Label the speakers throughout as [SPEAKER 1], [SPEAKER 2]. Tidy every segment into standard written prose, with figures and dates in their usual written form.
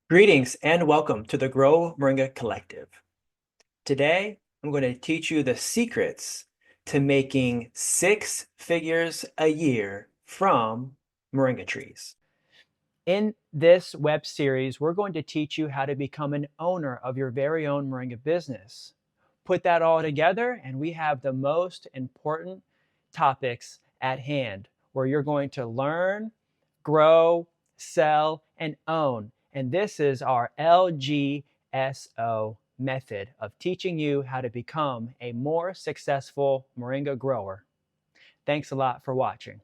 [SPEAKER 1] Greetings and welcome to the Grow Moringa Collective. Today, I'm going to teach you the secrets to making six figures a year from moringa trees.
[SPEAKER 2] In this web series, we're going to teach you how to become an owner of your very own moringa business. Put that all together, and we have the most important topics at hand where you're going to learn, grow, sell, and own. And this is our LGSO method of teaching you how to become a more successful moringa grower. Thanks a lot for watching.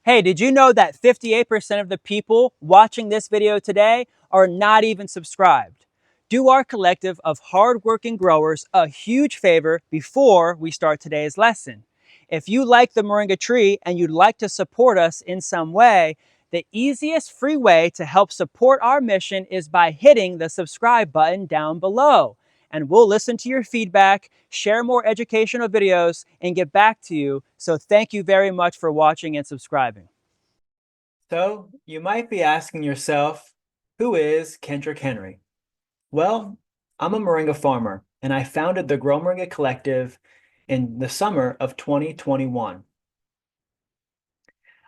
[SPEAKER 2] Hey, did you know that 58% of the people watching this video today are not even subscribed? Do our collective of hardworking growers a huge favor before we start today's lesson. If you like the moringa tree and you'd like to support us in some way, the easiest free way to help support our mission is by hitting the subscribe button down below. And we'll listen to your feedback, share more educational videos, and get back to you. So thank you very much for watching and subscribing.
[SPEAKER 1] So, you might be asking yourself, who is Kendrick Henry? Well, I'm a moringa farmer and I founded the Grow Moringa Collective in the summer of 2021.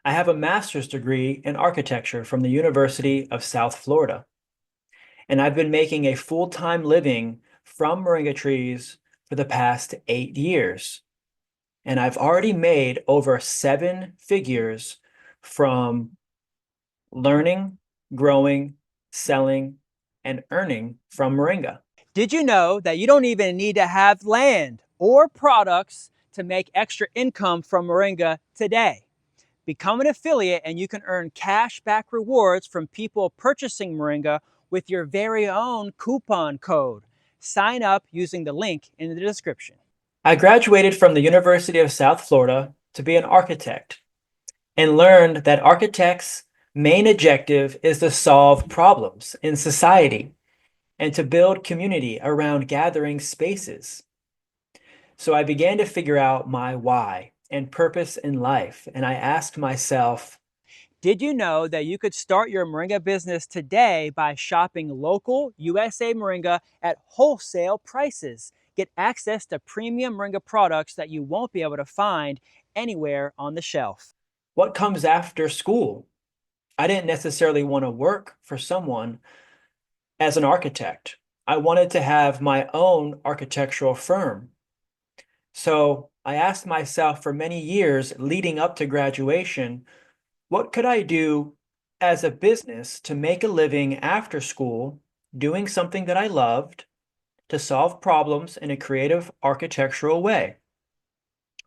[SPEAKER 1] I have a master's degree in architecture from the University of South Florida. And I've been making a full-time living from moringa trees for the past 8 years. And I've already made over 7 figures from learning, growing, selling, and earning from moringa.
[SPEAKER 2] Did you know that you don't even need to have land or products to make extra income from moringa today? Become an affiliate and you can earn cash back rewards from people purchasing moringa with your very own coupon code. Sign up using the link in the description.
[SPEAKER 1] I graduated from the University of South Florida to be an architect and learned that architects' main objective is to solve problems in society and to build community around gathering spaces. So I began to figure out my why and purpose in life, and I asked myself,
[SPEAKER 2] Did you know that you could start your moringa business today by shopping local USA moringa at wholesale prices? Get access to premium moringa products that you won't be able to find anywhere on the shelf.
[SPEAKER 1] what comes after school? I didn't necessarily want to work for someone as an architect. I wanted to have my own architectural firm. So I asked myself for many years leading up to graduation, what could I do as a business to make a living after school, doing something that I loved to solve problems in a creative architectural way?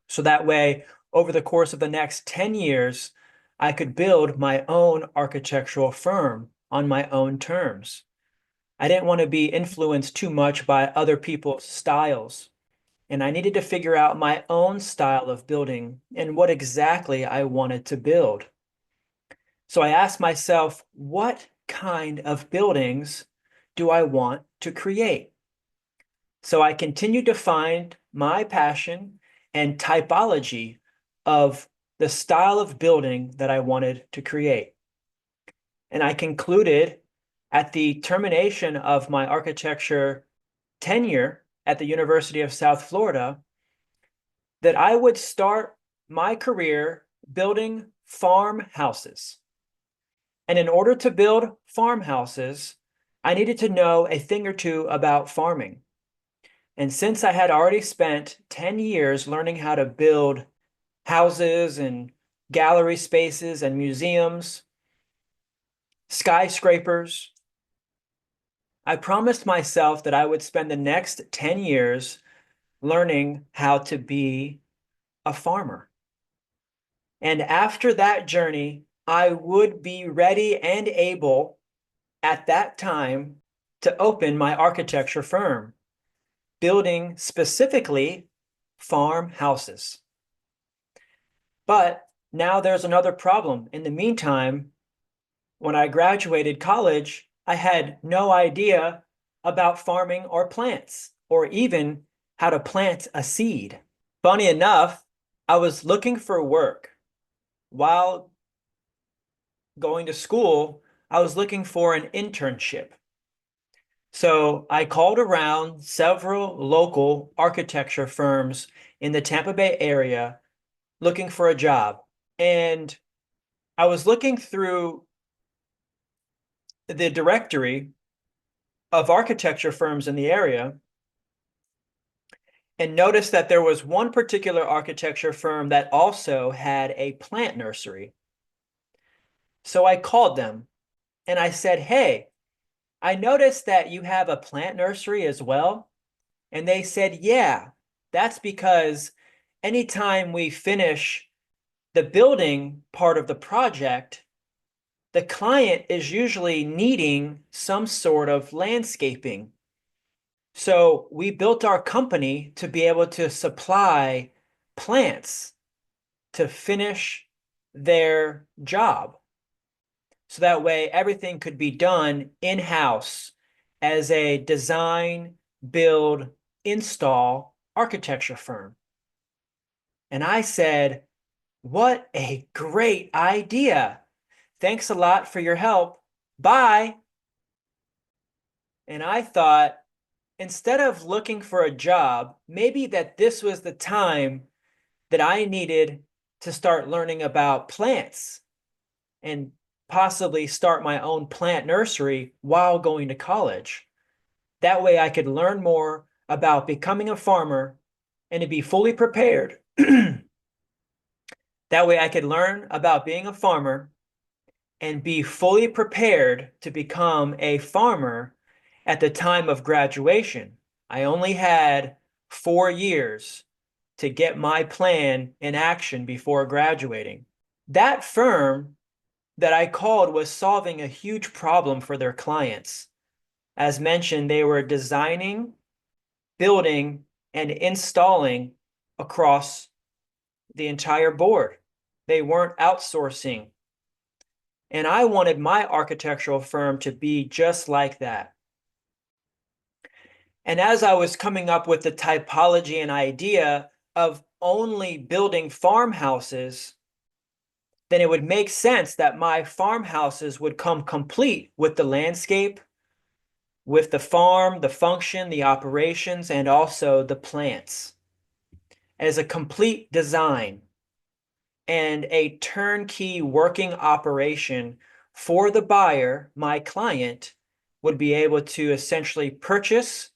[SPEAKER 1] So that way, over the course of the next 10 years, I could build my own architectural firm on my own terms. I didn't want to be influenced too much by other people's styles, and I needed to figure out my own style of building and what exactly I wanted to build. So I asked myself, what kind of buildings do I want to create? So I continued to find my passion and typology of the style of building that I wanted to create. And I concluded at the termination of my architecture tenure at the University of South Florida that I would start my career building farmhouses. And in order to build farmhouses, I needed to know a thing or two about farming. And since I had already spent 10 years learning how to build houses and gallery spaces and museums, skyscrapers, I promised myself that I would spend the next 10 years learning how to be a farmer. And after that journey, I would be ready and able at that time to open my architecture firm, building specifically farmhouses. But now there's another problem. In the meantime, when I graduated college, I had no idea about farming or plants, or even how to plant a seed. Funny enough, I was looking for work while going to school. I was looking for an internship. So I called around several local architecture firms in the Tampa Bay area looking for a job. And I was looking through the directory of architecture firms in the area and noticed that there was one particular architecture firm that also had a plant nursery. So I called them and I said, "Hey, I noticed that you have a plant nursery as well." And they said, "Yeah, that's because anytime we finish the building part of the project, the client is usually needing some sort of landscaping. So we built our company to be able to supply plants to finish their job. So that way everything could be done in-house as a design, build, install architecture firm." And I said, "What a great idea. Thanks a lot for your help. Bye." And I thought, instead of looking for a job, maybe that this was the time that I needed to start learning about plants and possibly start my own plant nursery while going to college. That way I could learn more about becoming a farmer and to be fully prepared. That way I could learn about being a farmer and be fully prepared to become a farmer at the time of graduation. I only had 4 years to get my plan in action before graduating. That firm that I called was solving a huge problem for their clients. As mentioned, they were designing, building, and installing across the entire board. They weren't outsourcing. And I wanted my architectural firm to be just like that. And as I was coming up with the typology and idea of only building farmhouses, then it would make sense that my farmhouses would come complete with the landscape, with the farm, the function, the operations, and also the plants as a complete design and a turnkey working operation for the buyer. My client would be able to essentially purchase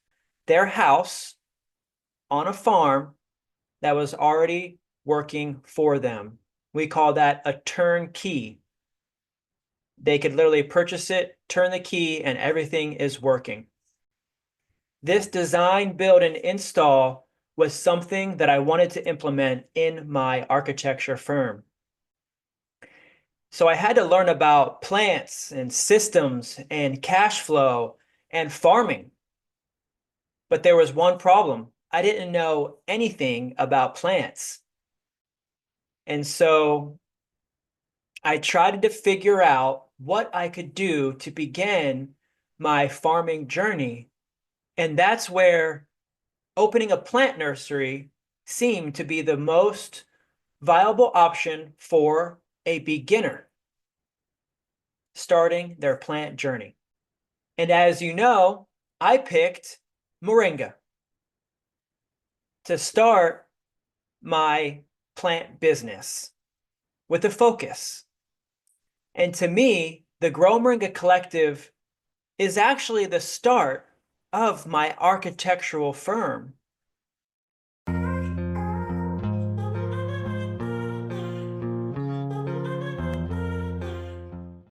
[SPEAKER 1] their house on a farm that was already working for them. We call that a turnkey. They could literally purchase it, turn the key, and everything is working. This design, build, and install was something that I wanted to implement in my architecture firm. So I had to learn about plants and systems and cash flow and farming. But there was one problem. I didn't know anything about plants. And so I tried to figure out what I could do to begin my farming journey. And that's where opening a plant nursery seemed to be the most viable option for a beginner starting their plant journey. And as you know, I picked Moringa to start my plant business with a focus. And to me, the Grow Moringa Collective is actually the start of my architectural firm.